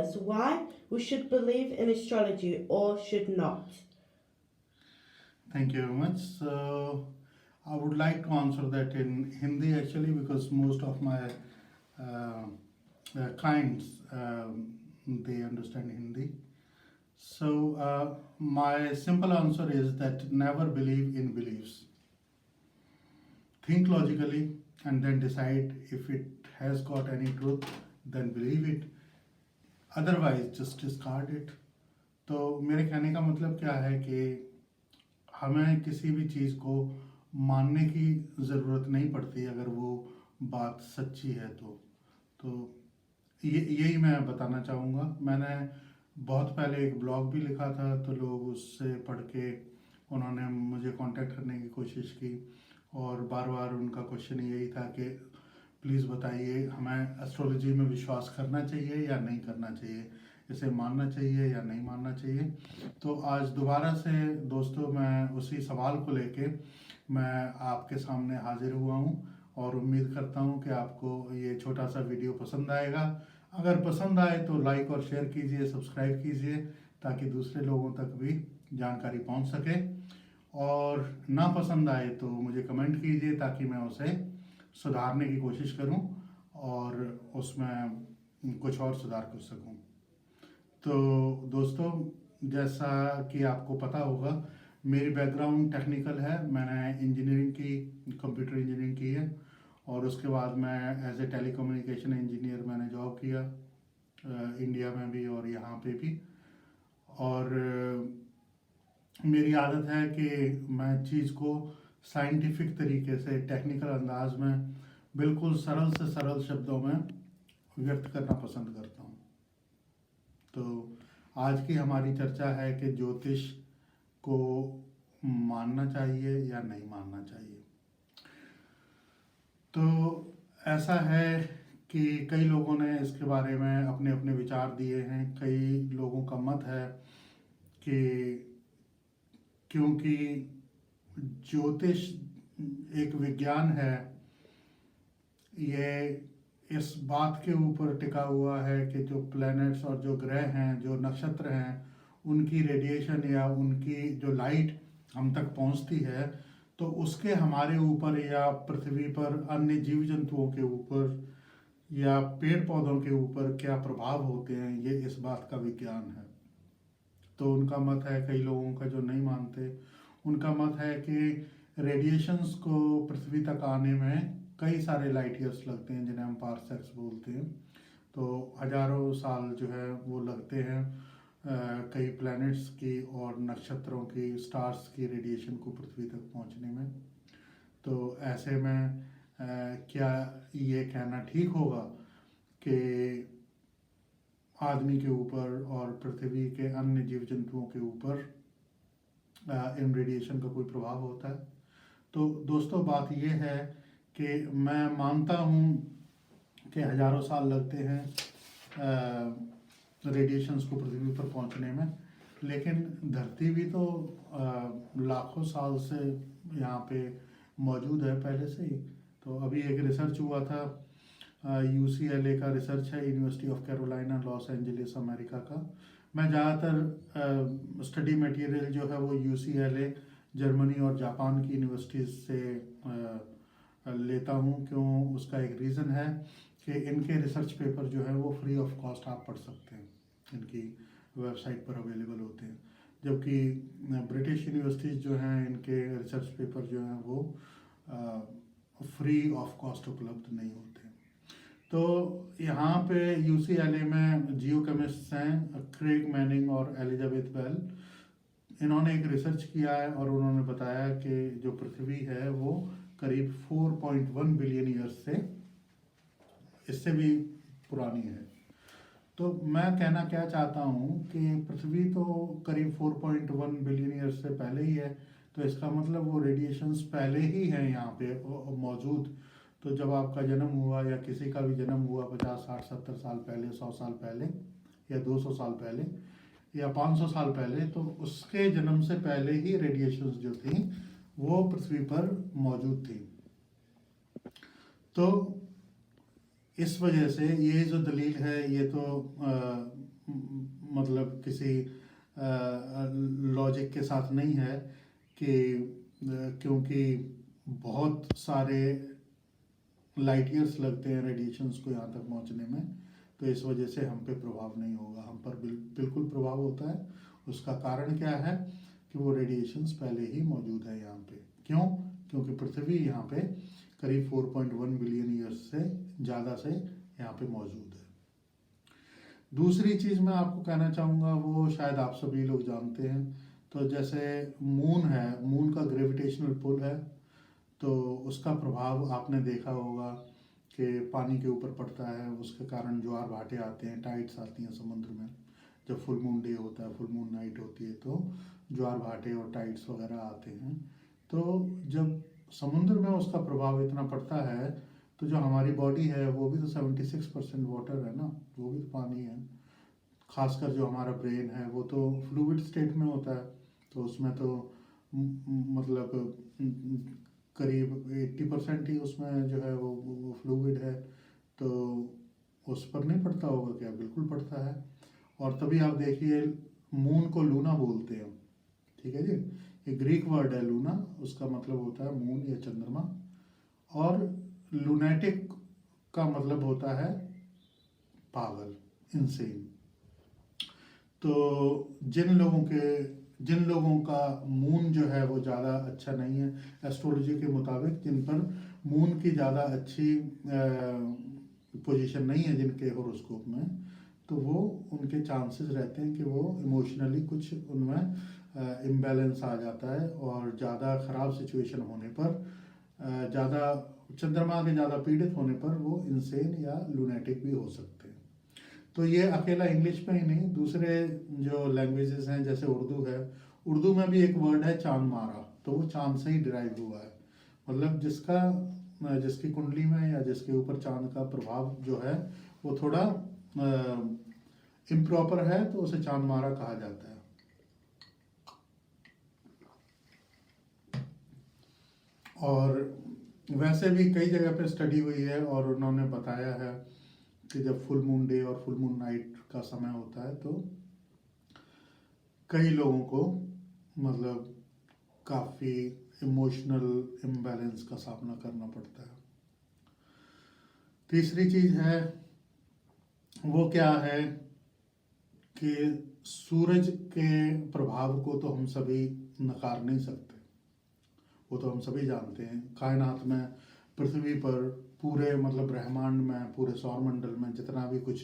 us why we should believe in astrology or should not. Thank you very much. So, I would like to answer that in Hindi actually because most of my clients they understand Hindi. So, my simple answer is that never believe in beliefs. Think logically and then decide if it has got any truth, then believe it. Otherwise, just discard it. तो मेरे कहने का मतलब क्या है कि हमें किसी भी चीज़ को मानने की ज़रूरत नहीं पड़ती अगर वो बात सच्ची है तो यही मैं बताना चाहूँगा। मैंने बहुत पहले एक ब्लॉग भी लिखा था तो लोग उससे पढ़ के उन्होंने मुझे कांटेक्ट करने की कोशिश की और बार बार उनका क्वेश्चन यही था कि प्लीज़ बताइए हमें एस्ट्रोलॉजी में विश्वास करना चाहिए या नहीं करना चाहिए, इसे मानना चाहिए या नहीं मानना चाहिए। तो आज दोबारा से दोस्तों मैं उसी सवाल को लेके मैं आपके सामने हाजिर हुआ हूँ और उम्मीद करता हूँ कि आपको ये छोटा सा वीडियो पसंद आएगा। अगर पसंद आए तो लाइक और शेयर कीजिए, सब्सक्राइब कीजिए ताकि दूसरे लोगों तक भी जानकारी पहुँच सके, और ना पसंद आए तो मुझे कमेंट कीजिए ताकि मैं उसे सुधारने की कोशिश करूं और उसमें कुछ और सुधार कर सकूं। तो दोस्तों जैसा कि आपको पता होगा मेरी बैकग्राउंड टेक्निकल है, मैंने इंजीनियरिंग की, कंप्यूटर इंजीनियरिंग की है और उसके बाद मैं एज ए टेलीकम्युनिकेशन इंजीनियर मैंने जॉब किया इंडिया में भी और यहाँ पे भी। और मेरी आदत है कि मैं चीज़ को साइंटिफिक तरीके से टेक्निकल अंदाज में बिल्कुल सरल से सरल शब्दों में व्यक्त करना पसंद करता हूँ। तो आज की हमारी चर्चा है कि ज्योतिष को मानना चाहिए या नहीं मानना चाहिए। तो ऐसा है कि कई लोगों ने इसके बारे में अपने अपने विचार दिए हैं। कई लोगों का मत है कि क्योंकि ज्योतिष एक विज्ञान है, ये इस बात के ऊपर टिका हुआ है कि जो प्लैनेट्स और जो ग्रह हैं, जो नक्षत्र हैं, उनकी रेडिएशन या उनकी जो लाइट हम तक पहुंचती है तो उसके हमारे ऊपर या पृथ्वी पर अन्य जीव जंतुओं के ऊपर या पेड़ पौधों के ऊपर क्या प्रभाव होते हैं, ये इस बात का विज्ञान है। तो उनका मत है, कई लोगों का जो नहीं मानते उनका मत है कि रेडिएशंस को पृथ्वी तक आने में कई सारे लाइट ईयर्स लगते हैं जिन्हें हम पार्सेक्स बोलते हैं। तो हजारों साल जो है वो लगते हैं कई प्लैनेट्स की और नक्षत्रों की, स्टार्स की रेडिएशन को पृथ्वी तक पहुंचने में। तो ऐसे में क्या ये कहना ठीक होगा कि आदमी के ऊपर और पृथ्वी के अन्य जीव जंतुओं के ऊपर इन रेडिएशन का कोई प्रभाव होता है? तो दोस्तों बात ये है कि मैं मानता हूँ कि हजारों साल लगते हैं रेडिएशंस को पृथ्वी पर पहुँचने में, लेकिन धरती भी तो लाखों साल से यहाँ पे मौजूद है पहले से ही। तो अभी एक रिसर्च हुआ था, UCLA का रिसर्च है, university of Carolina Los Angeles America का। मैं ज़्यादातर स्टडी मटेरियल जो है वो UCLA, जर्मनी और जापान की यूनिवर्सिटीज़ से लेता हूँ। क्यों? उसका एक रीज़न है कि इनके रिसर्च पेपर जो है वो फ्री ऑफ कॉस्ट आप पढ़ सकते हैं, इनकी वेबसाइट पर अवेलेबल होते हैं। जबकि ब्रिटिश यूनिवर्सिटीज़ जो हैं इनके रिसर्च पेपर जो हैं वो फ्री ऑफ कॉस्ट उपलब्ध नहीं होते। तो यहाँ पे UCLA में जियोकेमिस्ट्स हैं क्रेग मैनिंग और एलिजाबेथ बेल, इन्होंने एक रिसर्च किया है और उन्होंने बताया कि जो पृथ्वी है वो करीब 4.1 बिलियन ईयर्स से, इससे भी पुरानी है। तो मैं कहना क्या चाहता हूँ कि पृथ्वी तो करीब 4.1 बिलियन ईयर्स से पहले ही है, तो इसका मतलब वो रेडिएशंस पहले ही हैं यहाँ पे मौजूद। तो जब आपका जन्म हुआ या किसी का भी जन्म हुआ 50, 60, 70 साल पहले, 100 साल पहले या 200 साल पहले या 500 साल पहले, तो उसके जन्म से पहले ही रेडिएशंस जो थी वो पृथ्वी पर मौजूद थी। तो इस वजह से ये जो दलील है ये तो मतलब किसी लॉजिक के साथ नहीं है कि क्योंकि बहुत सारे लाइट ईयर्स लगते हैं रेडिएशंस को यहाँ तक पहुँचने में, तो इस वजह से हम पे प्रभाव नहीं होगा। हम पर बिल्कुल प्रभाव होता है। उसका कारण क्या है कि वो रेडिएशंस पहले ही मौजूद है यहाँ पे। क्यों? क्योंकि पृथ्वी यहाँ पे करीब 4.1 बिलियन ईयर्स से ज़्यादा से यहाँ पे मौजूद है। दूसरी चीज़ मैं आपको कहना चाहूँगा, वो शायद आप सभी लोग जानते हैं, तो जैसे मून है, मून का ग्रेविटेशनल पुल है, तो उसका प्रभाव आपने देखा होगा कि पानी के ऊपर पड़ता है, उसके कारण ज्वार भाटे आते हैं, टाइड्स आती हैं समुद्र में। जब फुल मून डे होता है, फुल मून नाइट होती है, तो ज्वार भाटे और टाइड्स वगैरह आते हैं। तो जब समुद्र में उसका प्रभाव इतना पड़ता है, तो जो हमारी बॉडी है वो भी तो 76% वाटर है ना, वो भी तो पानी है। खासकर जो हमारा ब्रेन है वो तो फ्लूइड स्टेट में होता है, तो उसमें तो मतलब करीब 80% ही उसमें जो है वो फ्लूइड है। तो उस पर नहीं पड़ता होगा क्या? बिल्कुल पड़ता है। और तभी आप देखिए, मून को लूना बोलते हैं, ठीक है जी। ये ग्रीक वर्ड है लूना, उसका मतलब होता है मून या चंद्रमा। और लूनेटिक का मतलब होता है पागल, इनसेन। तो जिन लोगों का मून जो है वो ज़्यादा अच्छा नहीं है एस्ट्रोलॉजी के मुताबिक, जिन पर मून की ज़्यादा अच्छी पोजीशन नहीं है जिनके होरोस्कोप में, तो वो उनके चांसेस रहते हैं कि वो इमोशनली कुछ उनमें इम्बैलेंस आ जाता है, और ज़्यादा ख़राब सिचुएशन होने पर, ज़्यादा चंद्रमा के ज़्यादा पीड़ित होने पर वो इंसेन या लूनेटिक भी हो सकते हैं। तो ये अकेला इंग्लिश में ही नहीं, दूसरे जो लैंग्वेजेस हैं जैसे उर्दू है, उर्दू में भी एक वर्ड है चांद मारा, तो वो चांद से ही डिराइव हुआ है। मतलब जिसकी कुंडली में या जिसके ऊपर चांद का प्रभाव जो है वो थोड़ा इम्प्रॉपर है, तो उसे चांद मारा कहा जाता है। और वैसे भी कई जगह पे स्टडी हुई है और उन्होंने बताया है कि जब फुल मून डे और फुल मून नाइट का समय होता है, तो कई लोगों को मतलब काफ़ी इमोशनल इम्बैलेंस का सामना करना पड़ता है। तीसरी चीज़ है, वो क्या है कि सूरज के प्रभाव को तो हम सभी नकार नहीं सकते, वो तो हम सभी जानते हैं। कायनात में, पृथ्वी पर, पूरे मतलब ब्रह्मांड में, पूरे सौरमंडल में जितना भी कुछ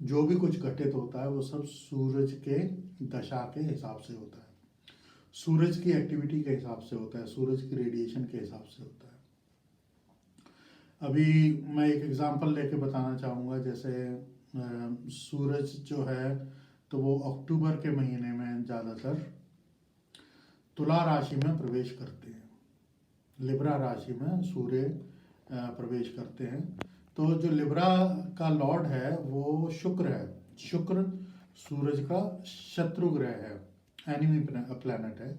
जो भी कुछ घटित होता है वो सब सूरज के दशा के हिसाब से होता है, सूरज की एक्टिविटी के हिसाब से होता है, सूरज की रेडिएशन के हिसाब से होता है। अभी मैं एक एग्जांपल लेके बताना चाहूँगा। जैसे सूरज जो है तो वो अक्टूबर के महीने में ज़्यादातर तुला राशि में प्रवेश करते हैं, लिब्रा राशि में सूर्य प्रवेश करते हैं। तो जो लिब्रा का लॉर्ड है वो शुक्र है। शुक्र सूरज का शत्रु ग्रह है, एनिमी प्लैनेट है।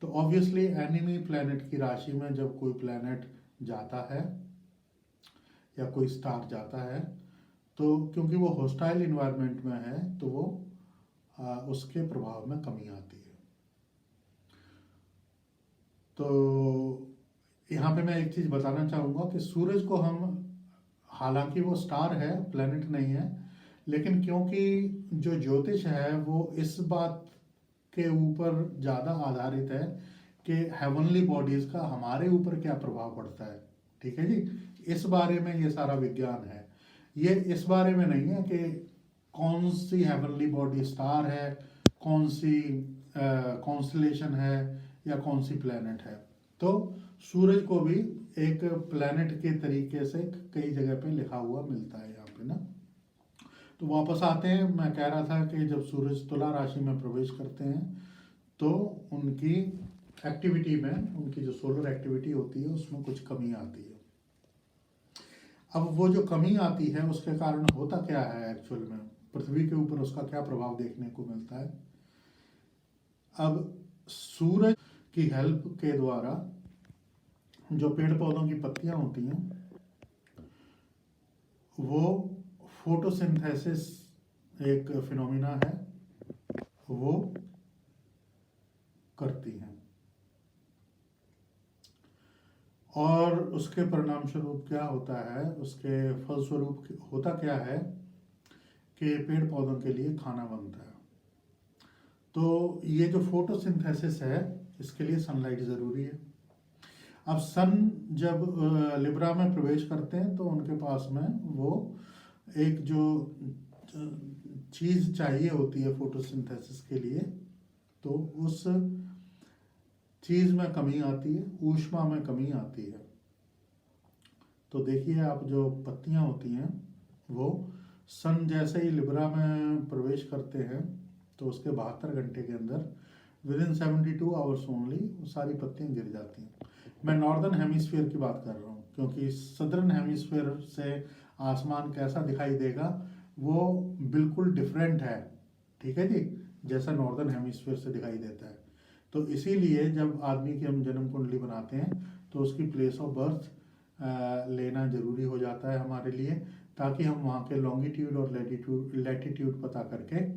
तो ऑब्वियसली एनिमी प्लैनेट की राशि में जब कोई प्लैनेट जाता है या कोई स्टार जाता है, तो क्योंकि वो हॉस्टाइल इन्वायरमेंट में है, तो वो उसके प्रभाव में कमी आती है। तो यहाँ पे मैं एक चीज़ बताना चाहूँगा कि सूरज को हम, हालांकि वो स्टार है, प्लैनेट नहीं है, लेकिन क्योंकि जो ज्योतिष है वो इस बात के ऊपर ज़्यादा आधारित है कि हेवनली बॉडीज़ का हमारे ऊपर क्या प्रभाव पड़ता है, ठीक है जी, इस बारे में ये सारा विज्ञान है। ये इस बारे में नहीं है कि कौन सी हेवनली बॉडी स्टार है, कौन सी कॉन्स्टलेशन है, या कौन सी प्लैनेट है। तो सूरज को भी एक प्लैनेट के तरीके से कई जगह पे लिखा हुआ मिलता है यहाँ पे ना। तो वापस आते हैं, मैं कह रहा था कि जब सूरज तुला राशि में प्रवेश करते हैं तो उनकी एक्टिविटी में, उनकी जो सोलर एक्टिविटी होती है उसमें कुछ कमी आती है। अब वो जो कमी आती है उसके कारण होता क्या है एक्चुअल में, पृथ्वी के ऊपर उसका क्या प्रभाव देखने को मिलता है। अब सूरज की हेल्प के द्वारा जो पेड़ पौधों की पत्तियां होती हैं वो फोटोसिंथेसिस एक फिनोमिना है वो करती हैं। और उसके परिणाम स्वरूप क्या होता है, उसके फलस्वरूप होता क्या है कि पेड़ पौधों के लिए खाना बनता है। तो ये जो फोटोसिंथेसिस है, इसके लिए सनलाइट ज़रूरी है। अब सन जब लिब्रा में प्रवेश करते हैं तो उनके पास में वो एक जो चीज़ चाहिए होती है फोटोसिंथेसिस के लिए, तो उस चीज़ में कमी आती है, ऊष्मा में कमी आती है। तो देखिए आप, जो पत्तियां होती हैं वो सन जैसे ही लिब्रा में प्रवेश करते हैं तो उसके 72 घंटे के अंदर विदिन 72 आवर्स ओनली सारी पत्तियां गिर जाती हैं। मैं नॉर्दर्न हेमिस्फीयर की बात कर रहा हूँ, क्योंकि सदर्न हेमिस्फीयर से आसमान कैसा दिखाई देगा वो बिल्कुल डिफरेंट है, ठीक है जी, जैसा नॉर्दर्न हेमिस्फीयर से दिखाई देता है। तो इसीलिए जब आदमी की हम जन्म कुंडली बनाते हैं तो उसकी प्लेस ऑफ बर्थ लेना ज़रूरी हो जाता है हमारे लिए, ताकि हम वहाँ के लॉन्गिट्यूड और लैटिट्यूड पता करके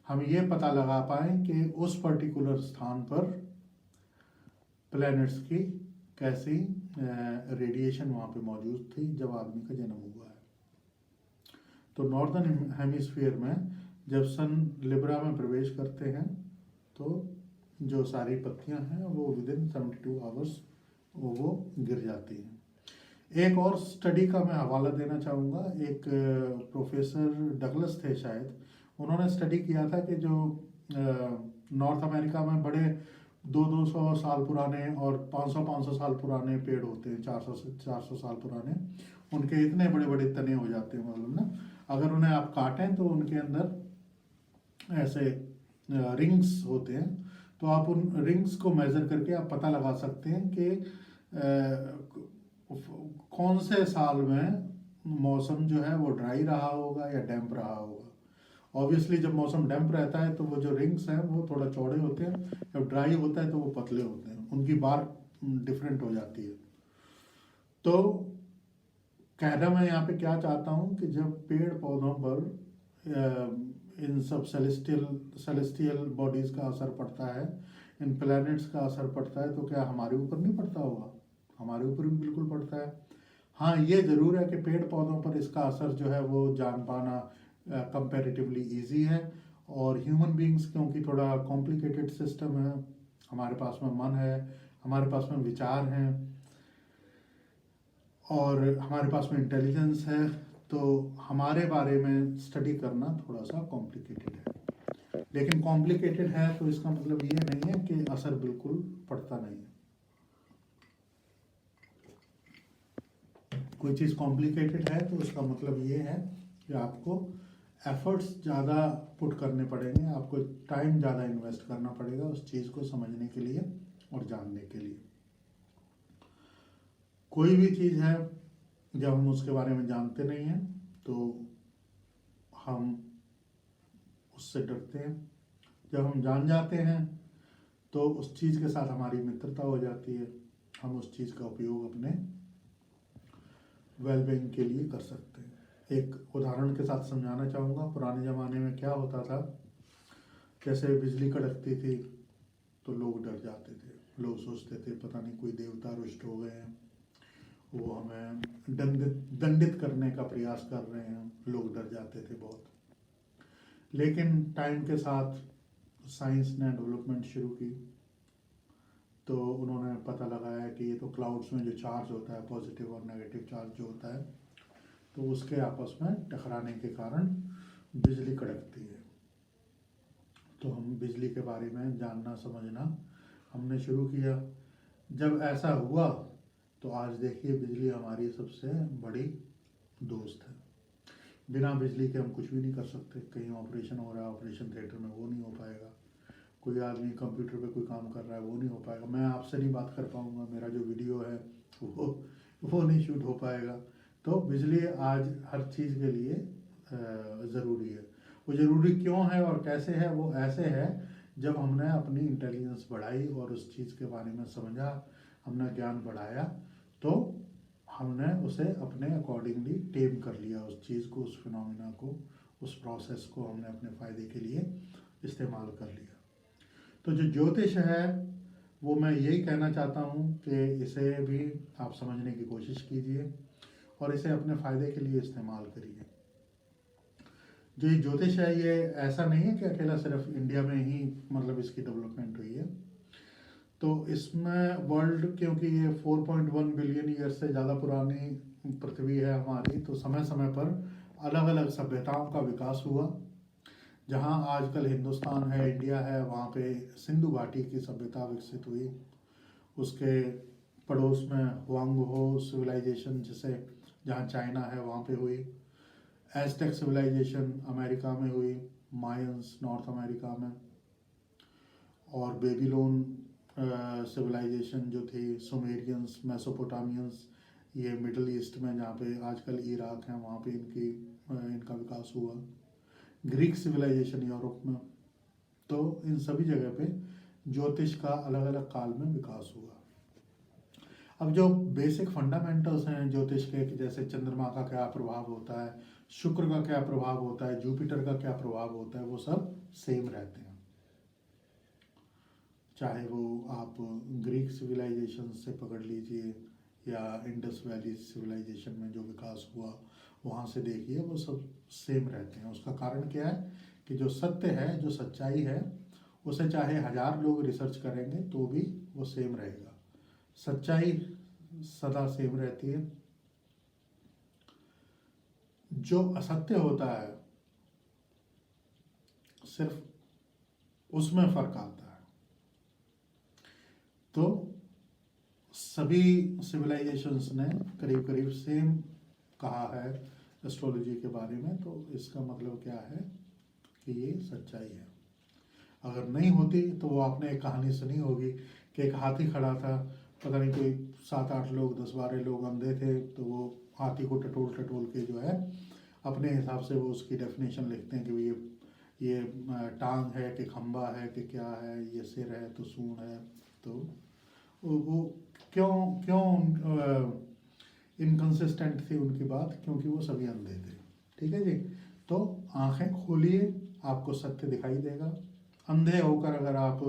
हम ये पता लगा पाएँ कि उस पर्टिकुलर स्थान पर प्लैनेट्स की कैसी रेडिएशन वहाँ पे मौजूद थी जब आदमी का जन्म हुआ है। तो नॉर्दर्न हेमिस्फीयर में जब सन लिब्रा में प्रवेश करते हैं तो जो सारी पत्तियां हैं वो विदिन 72 आवर्स वो गिर जाती हैं। एक और स्टडी का मैं हवाला देना चाहूँगा। एक प्रोफेसर डगलस थे शायद, उन्होंने स्टडी किया था कि जो नॉर्थ अमेरिका में बड़े 200 साल पुराने और 500 साल पुराने पेड़ होते हैं, 400 साल पुराने, उनके इतने बड़े बड़े तने हो जाते हैं, मालूम ना, अगर उन्हें आप काटें तो उनके अंदर ऐसे रिंग्स होते हैं। तो आप उन रिंग्स को मेज़र करके आप पता लगा सकते हैं कि कौन से साल में मौसम जो है वो ड्राई रहा होगा या डैम्प रहा होगा। ऑब्वियसली जब मौसम डैम्प रहता है तो वो जो रिंग्स हैं वो थोड़ा चौड़े होते हैं, जब ड्राई होता है तो वो पतले होते हैं, उनकी बार डिफरेंट हो जाती है। तो कहना मैं यहाँ पे क्या चाहता हूँ कि जब पेड़ पौधों पर इन सब सेलेस्टियल बॉडीज़ का असर पड़ता है, इन प्लैनेट्स का असर पड़ता है, तो क्या हमारे ऊपर नहीं पड़ता होगा? हमारे ऊपर भी बिल्कुल पड़ता है। हाँ, ये ज़रूर है कि पेड़ पौधों पर इसका असर जो है वो जान पाना कंपैरेटिवली इजी है, और ह्यूमन बींग्स क्योंकि थोड़ा कॉम्प्लिकेटेड सिस्टम है, हमारे पास में मन है, हमारे पास में विचार हैं और हमारे पास में इंटेलिजेंस है, तो हमारे बारे में स्टडी करना थोड़ा सा कॉम्प्लिकेटेड है। लेकिन कॉम्प्लिकेटेड है तो इसका मतलब ये नहीं है कि असर बिल्कुल पड़ता नहीं है। कोई चीज़ कॉम्प्लिकेटेड है तो उसका मतलब ये है कि आपको एफर्ट्स ज़्यादा पुट करने पड़ेंगे, आपको टाइम ज़्यादा इन्वेस्ट करना पड़ेगा उस चीज़ को समझने के लिए और जानने के लिए। कोई भी चीज़ है जब हम उसके बारे में जानते नहीं हैं तो हम उससे डरते हैं, जब हम जान जाते हैं तो उस चीज़ के साथ हमारी मित्रता हो जाती है, हम उस चीज़ का उपयोग अपने वेलबींग के लिए कर सकते हैं। एक उदाहरण के साथ समझाना चाहूँगा। पुराने ज़माने में क्या होता था, जैसे बिजली कड़कती थी तो लोग डर जाते थे, लोग सोचते थे पता नहीं कोई देवता रुष्ट हो गए हैं, वो हमें दंडित करने का प्रयास कर रहे हैं, लोग डर जाते थे बहुत। लेकिन टाइम के साथ साइंस ने डेवलपमेंट शुरू की तो उन्होंने पता लगाया कि ये तो क्लाउड्स में जो चार्ज होता है, पॉजिटिव और नेगेटिव चार्ज जो होता है, तो उसके आपस में टकराने के कारण बिजली कड़कती है। तो हम बिजली के बारे में जानना समझना हमने शुरू किया। जब ऐसा हुआ तो आज देखिए बिजली हमारी सबसे बड़ी दोस्त है। बिना बिजली के हम कुछ भी नहीं कर सकते। कहीं ऑपरेशन हो रहा है, ऑपरेशन थिएटर में, वो नहीं हो पाएगा। कोई आदमी कंप्यूटर पे कोई काम कर रहा है, वो नहीं हो पाएगा। मैं आपसे नहीं बात कर पाऊँगा, मेरा जो वीडियो है वो नहीं शूट हो पाएगा। तो बिजली आज हर चीज़ के लिए ज़रूरी है। वो ज़रूरी क्यों है और कैसे है? वो ऐसे है, जब हमने अपनी इंटेलिजेंस बढ़ाई और उस चीज़ के बारे में समझा, हमने ज्ञान बढ़ाया, तो हमने उसे अपने अकॉर्डिंगली टेम कर लिया, उस चीज़ को, उस फिनोमिना को, उस प्रोसेस को हमने अपने फ़ायदे के लिए इस्तेमाल कर लिया। तो जो ज्योतिष है वो मैं यही कहना चाहता हूँ कि इसे भी आप समझने की कोशिश कीजिए और इसे अपने फ़ायदे के लिए इस्तेमाल करिए। जो ये ज्योतिष है ये ऐसा नहीं है कि अकेला सिर्फ इंडिया में ही मतलब इसकी डेवलपमेंट हुई है। तो इसमें वर्ल्ड, क्योंकि ये 4.1 बिलियन ईयर से ज़्यादा पुरानी पृथ्वी है हमारी, तो समय समय पर अलग अलग सभ्यताओं का विकास हुआ। जहाँ आजकल हिंदुस्तान है, इंडिया है, वहाँ पे सिंधु घाटी की सभ्यता विकसित हुई। उसके पड़ोस में हुआंगहो सिविलाइजेशन, जिसे जहाँ चाइना है वहाँ पे हुई। एज़टेक सिविलाइजेशन अमेरिका में हुई, मायंस नॉर्थ अमेरिका में, और बेबीलोन सिविलाइजेशन जो थी, सुमेरियंस, मेसोपोटामियंस, ये मिडल ईस्ट में जहाँ पे आजकल इराक है वहाँ पे इनका विकास हुआ। ग्रीक सिविलाइजेशन यूरोप में। तो इन सभी जगह पे ज्योतिष का अलग अलग काल में विकास हुआ। अब जो बेसिक फंडामेंटल्स हैं ज्योतिष के, कि जैसे चंद्रमा का क्या प्रभाव होता है, शुक्र का क्या प्रभाव होता है, जुपिटर का क्या प्रभाव होता है, वो सब सेम रहते हैं। चाहे वो आप ग्रीक सिविलाइजेशन से पकड़ लीजिए या इंडस वैली सिविलाइजेशन में जो विकास हुआ वहाँ से देखिए, वो सब सेम रहते हैं। उसका कारण क्या है कि जो सत्य है, जो सच्चाई है, उसे चाहे 1000 लोग रिसर्च करेंगे तो भी वो सेम रहेगा। सच्चाई सदा सेम रहती है। जो असत्य होता है सिर्फ उसमें फर्क आता है। तो सभी सिविलाइजेशंस ने करीब करीब सेम कहा है एस्ट्रोलॉजी के बारे में। तो इसका मतलब क्या है कि ये सच्चाई है। अगर नहीं होती तो वो आपने एक कहानी सुनी होगी कि एक हाथी खड़ा था, पता नहीं कोई 7-8 लोग, 10-12 लोग अंधे थे, तो वो हाथी को टटोल टटोल के जो है अपने हिसाब से वो उसकी डेफिनेशन लिखते हैं कि ये टांग है कि खंबा है कि क्या है, ये सिर है तो सूंड है। तो वो क्यों इनकंसिस्टेंट थी उनकी बात, क्योंकि वो सभी अंधे थे। ठीक है जी। तो आंखें खोलिए, आपको सत्य दिखाई देगा। अंधे होकर अगर आप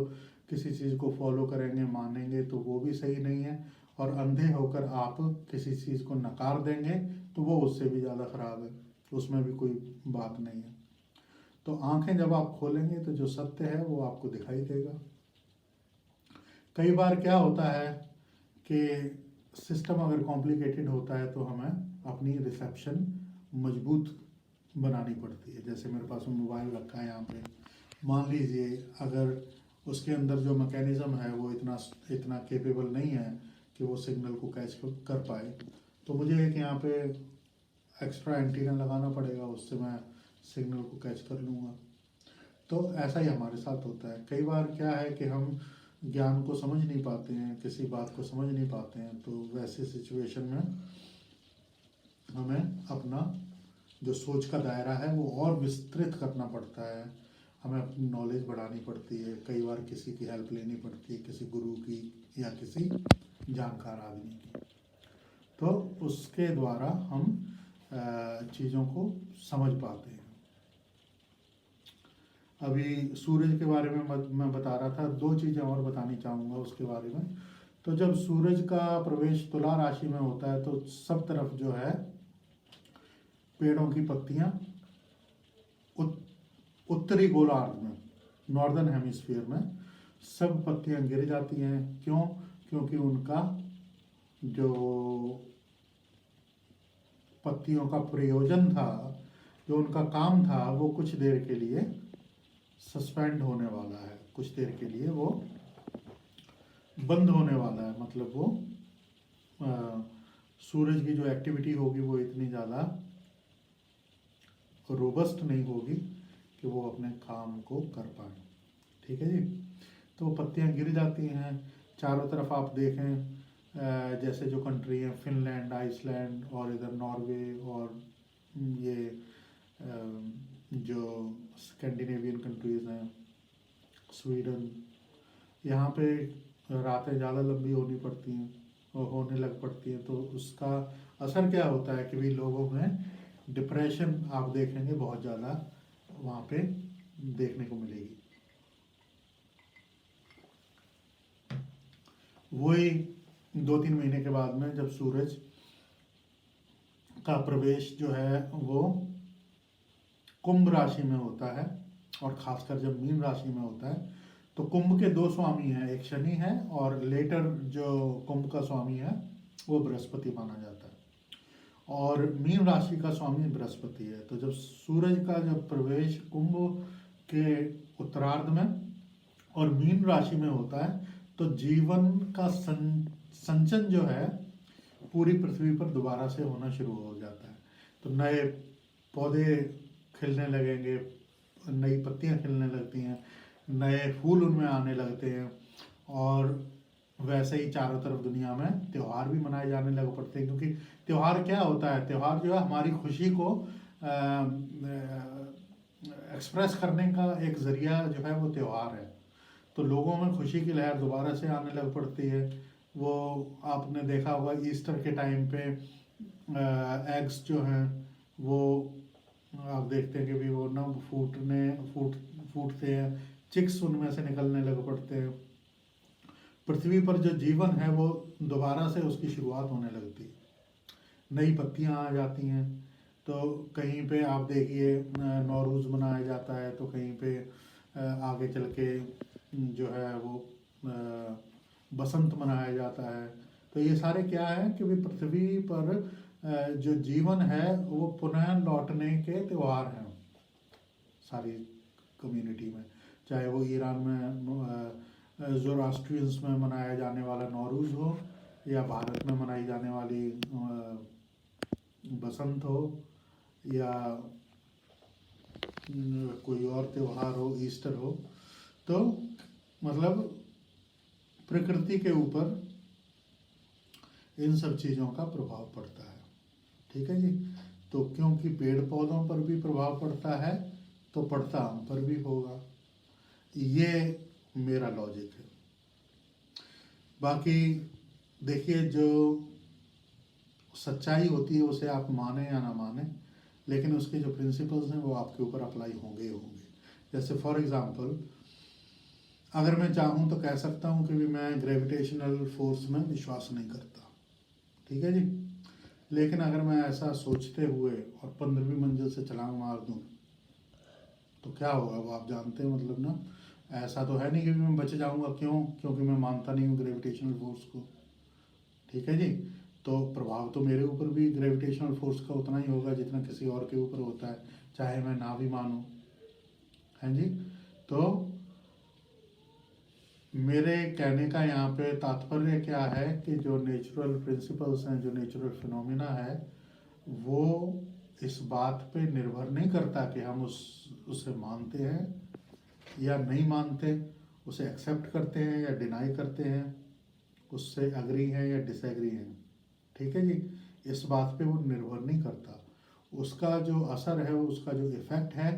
किसी चीज़ को फॉलो करेंगे, मानेंगे, तो वो भी सही नहीं है। और अंधे होकर आप किसी चीज़ को नकार देंगे तो वो उससे भी ज़्यादा ख़राब है, उसमें भी कोई बात नहीं है। तो आंखें जब आप खोलेंगे तो जो सत्य है वो आपको दिखाई देगा। कई बार क्या होता है कि सिस्टम अगर कॉम्प्लिकेटेड होता है तो हमें अपनी रिसेप्शन मजबूत बनानी पड़ती है। जैसे मेरे पास मोबाइल रखा है यहाँ पे, मान लीजिए अगर उसके अंदर जो मैकेनिज़्म है वो इतना केपेबल नहीं है कि वो सिग्नल को कैच कर पाए, तो मुझे एक यहाँ पे एक्स्ट्रा एंटीना लगाना पड़ेगा, उससे मैं सिग्नल को कैच कर लूँगा। तो ऐसा ही हमारे साथ होता है। कई बार क्या है कि हम ज्ञान को समझ नहीं पाते हैं, किसी बात को समझ नहीं पाते हैं, तो वैसे सिचुएशन में हमें अपना जो सोच का दायरा है वो और विस्तृत करना पड़ता है। हमें अपनी नॉलेज बढ़ानी पड़ती है, कई बार किसी की हेल्प लेनी पड़ती है, किसी गुरु की या किसी जानकार आदमी की। तो उसके द्वारा हम चीज़ों को समझ पाते हैं। अभी सूरज के बारे में मैं बता रहा था, 2 चीज़ें और बतानी चाहूँगा उसके बारे में। तो जब सूरज का प्रवेश तुला राशि में होता है तो सब तरफ जो है पेड़ों की पत्तियाँ उत्तरी गोलार्ध में, नॉर्दर्न हेमिस्फीयर में सब पत्तियाँ गिर जाती हैं। क्यों? क्योंकि उनका जो पत्तियों का प्रयोजन था, जो उनका काम था, वो कुछ देर के लिए सस्पेंड होने वाला है, कुछ देर के लिए वो बंद होने वाला है। मतलब वो सूरज की जो एक्टिविटी होगी वो इतनी ज़्यादा रोबस्ट नहीं होगी कि वो अपने काम को कर पाए। ठीक है जी। तो पत्तियां गिर जाती हैं। चारों तरफ आप देखें, जैसे जो कंट्री हैं, फिनलैंड, आइसलैंड और इधर नॉर्वे और ये जो स्कैंडिनेवियन कंट्रीज़ हैं, स्वीडन, यहाँ पे रातें ज़्यादा लंबी होनी पड़ती हैं और होने लग पड़ती हैं। तो उसका असर क्या होता है कि भी लोगों में डिप्रेशन आप देखेंगे बहुत ज़्यादा वहाँ पे देखने को मिलेगी। वही 2-3 महीने के बाद में जब सूरज का प्रवेश जो है वो कुंभ राशि में होता है, और खासकर जब मीन राशि में होता है, तो कुंभ के 2 स्वामी हैं, एक शनि है और लेटर जो कुंभ का स्वामी है वो बृहस्पति माना जाता है, और मीन राशि का स्वामी बृहस्पति है। तो जब सूरज का जब प्रवेश कुंभ के उत्तरार्ध में और मीन राशि में होता है, तो जीवन का संचन जो है पूरी पृथ्वी पर दोबारा से होना शुरू हो जाता है। तो नए पौधे खिलने लगेंगे, नई पत्तियां खिलने लगती हैं, नए फूल उनमें आने लगते हैं, और वैसे ही चारों तरफ दुनिया में त्यौहार भी मनाए जाने लग पड़ते हैं। क्योंकि त्यौहार क्या होता है, त्यौहार जो है हमारी खुशी को एक्सप्रेस करने का एक ज़रिया जो है वो त्यौहार है। तो लोगों में खुशी की लहर दोबारा से आने लग पड़ती है। वो आपने देखा होगा ईस्टर के टाइम पे एग्स जो हैं वो आप देखते हैं कि भी वो ना फूटते हैं, चिक्स उनमें से निकलने लग पड़ते हैं। पृथ्वी पर जो जीवन है वो दोबारा से उसकी शुरुआत होने लगती है, नई पत्तियां आ जाती हैं। तो कहीं पे आप देखिए नौरूज़ मनाया जाता है, तो कहीं पे आगे चल के जो है वो बसंत मनाया जाता है। तो ये सारे क्या है कि भी पृथ्वी पर जो जीवन है वो पुनः लौटने के त्यौहार हैं सारी कम्युनिटी में, चाहे वो ईरान में ज़ोरास्ट्रियंस में मनाया जाने वाला नौरूज़ हो, या भारत में मनाई जाने वाली बसंत हो, या कोई और त्यौहार हो, ईस्टर हो। तो मतलब प्रकृति के ऊपर इन सब चीज़ों का प्रभाव पड़ता है, ठीक है जी। तो क्योंकि पेड़ पौधों पर भी प्रभाव पड़ता है, तो पड़ता हम पर भी होगा, ये मेरा लॉजिक है। बाकी देखिए, जो सच्चाई होती है उसे आप माने या ना माने, लेकिन उसके जो प्रिंसिपल्स हैं वो आपके ऊपर अप्लाई होंगे ही होंगे। जैसे फॉर एग्जांपल, अगर मैं चाहूँ तो कह सकता हूँ कि भी मैं ग्रेविटेशनल फोर्स में विश्वास नहीं करता, ठीक है जी। लेकिन अगर मैं ऐसा सोचते हुए और 15वीं मंजिल से छलांग मार दूँ तो क्या होगा वो आप जानते हैं। मतलब ना, ऐसा तो है नहीं कि मैं बच जाऊँगा, क्यों? क्योंकि मैं मानता नहीं हूँ ग्रेविटेशनल फोर्स को, ठीक है जी। तो प्रभाव तो मेरे ऊपर भी ग्रेविटेशनल फोर्स का उतना ही होगा जितना किसी और के ऊपर होता है, चाहे मैं ना भी मानूं, है जी। तो मेरे कहने का यहाँ पे तात्पर्य क्या है कि जो नेचुरल प्रिंसिपल्स हैं, जो नेचुरल फिनोमिना है, वो इस बात पे निर्भर नहीं करता कि हम उसे मानते हैं या नहीं मानते, उसे एक्सेप्ट करते हैं या डिनाई करते हैं, उससे अग्री हैं या डिसएग्री हैं, ठीक है जी। इस बात पे वो निर्भर नहीं करता। उसका जो असर है, उसका जो इफ़ेक्ट है,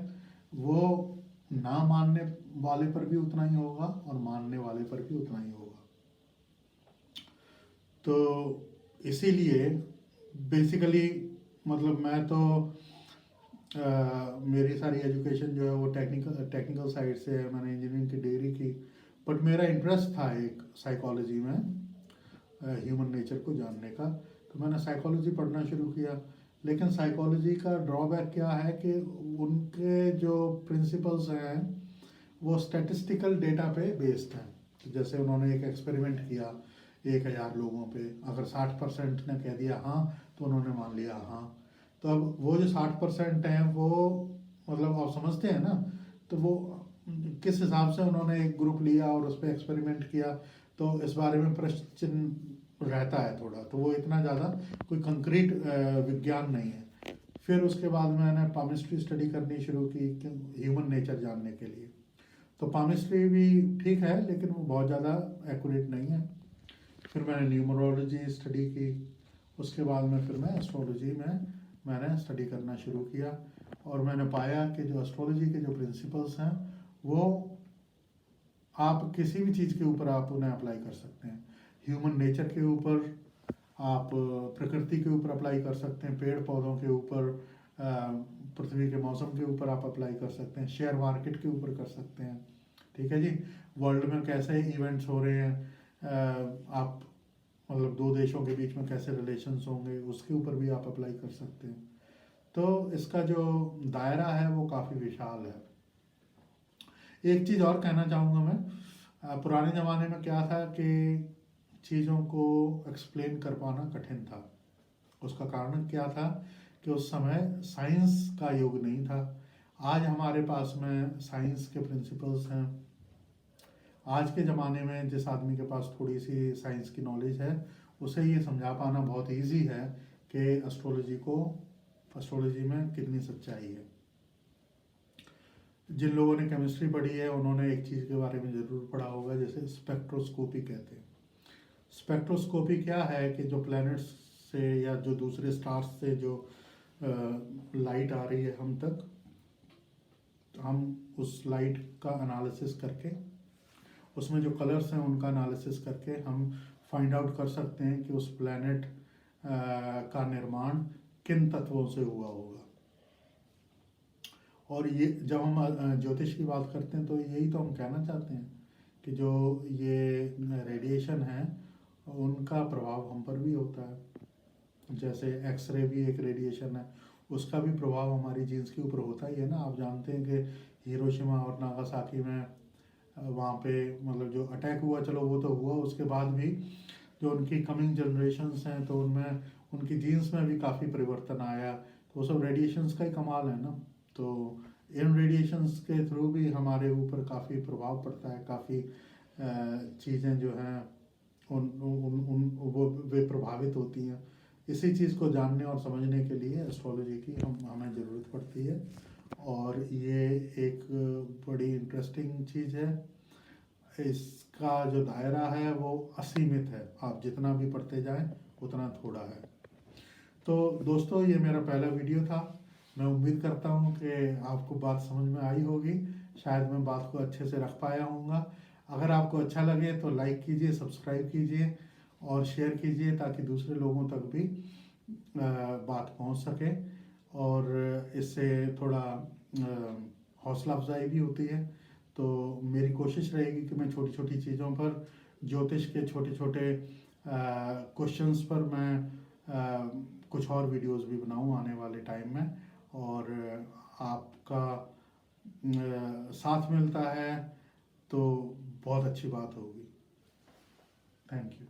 वो ना मानने वाले पर भी उतना ही होगा और मानने वाले पर भी उतना ही होगा। तो इसीलिए बेसिकली मतलब मैं तो मेरी सारी एजुकेशन जो है वो टेक्निकल साइड से है, मैंने इंजीनियरिंग की डिग्री की, बट मेरा इंटरेस्ट था एक साइकोलॉजी में, ह्यूमन नेचर को जानने का। तो मैंने साइकोलॉजी पढ़ना शुरू किया। लेकिन साइकोलॉजी का ड्रॉबैक क्या है कि उनके जो प्रिंसिपल्स हैं वो स्टैटिस्टिकल डेटा पे बेस्ड हैं। तो जैसे उन्होंने एक एक्सपेरिमेंट किया 1000 लोगों पे, अगर 60% ने कह दिया हाँ तो उन्होंने मान लिया हाँ। तो अब वो जो 60% हैं वो मतलब आप समझते हैं ना, तो वो किस हिसाब से उन्होंने एक ग्रुप लिया और उस पर एक्सपेरिमेंट किया, तो इस बारे में प्रश्न चिन्ह रहता है थोड़ा। तो वो इतना ज़्यादा कोई कंक्रीट विज्ञान नहीं है। फिर उसके बाद मैंने पामिस्ट्री स्टडी करनी शुरू की ह्यूमन नेचर जानने के लिए। तो पामिस्ट्री भी ठीक है लेकिन वो बहुत ज़्यादा एक्यूरेट नहीं है। फिर मैंने न्यूमरोलॉजी स्टडी की। उसके बाद में फिर मैं एस्ट्रोलॉजी में मैंने स्टडी करना शुरू किया, और मैंने पाया कि जो एस्ट्रोलॉजी के जो प्रिंसिपल्स हैं वो आप किसी भी चीज़ के ऊपर आप उन्हें अप्लाई कर सकते हैं। ह्यूमन नेचर के ऊपर, आप प्रकृति के ऊपर अप्लाई कर सकते हैं, पेड़ पौधों के ऊपर, पृथ्वी के मौसम के ऊपर आप अप्लाई कर सकते हैं, शेयर मार्केट के ऊपर कर सकते हैं, ठीक है जी। वर्ल्ड में कैसे इवेंट्स हो रहे हैं, आप मतलब दो देशों के बीच में कैसे रिलेशंस होंगे, उसके ऊपर भी आप अप्लाई कर सकते हैं। तो इसका जो दायरा है वो काफ़ी विशाल है। एक चीज़ और कहना चाहूँगा मैं, पुराने ज़माने में क्या था कि चीज़ों को एक्सप्लेन कर पाना कठिन था। उसका कारण क्या था कि उस समय साइंस का युग नहीं था। आज हमारे पास में साइंस के प्रिंसिपल्स हैं। आज के ज़माने में जिस आदमी के पास थोड़ी सी साइंस की नॉलेज है, उसे ये समझा पाना बहुत इजी है कि एस्ट्रोलॉजी में कितनी सच्चाई है। जिन लोगों ने केमिस्ट्री पढ़ी है उन्होंने एक चीज़ के बारे में ज़रूर पढ़ा होगा, जैसे स्पेक्ट्रोस्कोपी कहते हैं। स्पेक्ट्रोस्कोपी क्या है कि जो प्लैनेट्स से या जो दूसरे स्टार्स से जो लाइट आ रही है हम तक, हम उस लाइट का एनालिसिस करके उसमें जो कलर्स हैं उनका एनालिसिस करके हम फाइंड आउट कर सकते हैं कि उस प्लैनेट का निर्माण किन तत्वों से हुआ होगा। और ये जब हम ज्योतिष की बात करते हैं तो यही तो हम कहना चाहते हैं कि जो ये रेडिएशन है उनका प्रभाव हम पर भी होता है। जैसे एक्सरे भी एक रेडिएशन है, उसका भी प्रभाव हमारी जीन्स के ऊपर होता ही है ना। आप जानते हैं कि हिरोशिमा और नागासाकी में वहाँ पे मतलब जो अटैक हुआ, चलो वो तो हुआ, उसके बाद भी जो उनकी कमिंग जनरेशन्स हैं तो उनमें उनकी जीन्स में भी काफ़ी परिवर्तन आया। तो वो सब रेडिएशंस का ही कमाल है ना। तो इन रेडिएशंस के थ्रू भी हमारे ऊपर काफ़ी प्रभाव पड़ता है, काफ़ी चीज़ें जो हैं उन उन उन वो वे प्रभावित होती हैं। इसी चीज़ को जानने और समझने के लिए एस्ट्रोलॉजी की हमें ज़रूरत पड़ती है। और ये एक बड़ी इंटरेस्टिंग चीज़ है। इसका जो दायरा है वो असीमित है, आप जितना भी पढ़ते जाएं उतना थोड़ा है। तो दोस्तों, ये मेरा पहला वीडियो था। मैं उम्मीद करता हूँ कि आपको बात समझ में आई होगी। शायद मैं बात को अच्छे से रख पाया हूँगा। अगर आपको अच्छा लगे तो लाइक कीजिए, सब्सक्राइब कीजिए और शेयर कीजिए ताकि दूसरे लोगों तक भी बात पहुँच सके। और इससे थोड़ा हौसला अफजाई भी होती है। तो मेरी कोशिश रहेगी कि मैं छोटी छोटी चीज़ों पर, ज्योतिष के छोटे छोटे क्वेश्चंस पर मैं कुछ और वीडियोस भी बनाऊं आने वाले टाइम में। और आपका साथ मिलता है तो बहुत अच्छी बात होगी। Thank you.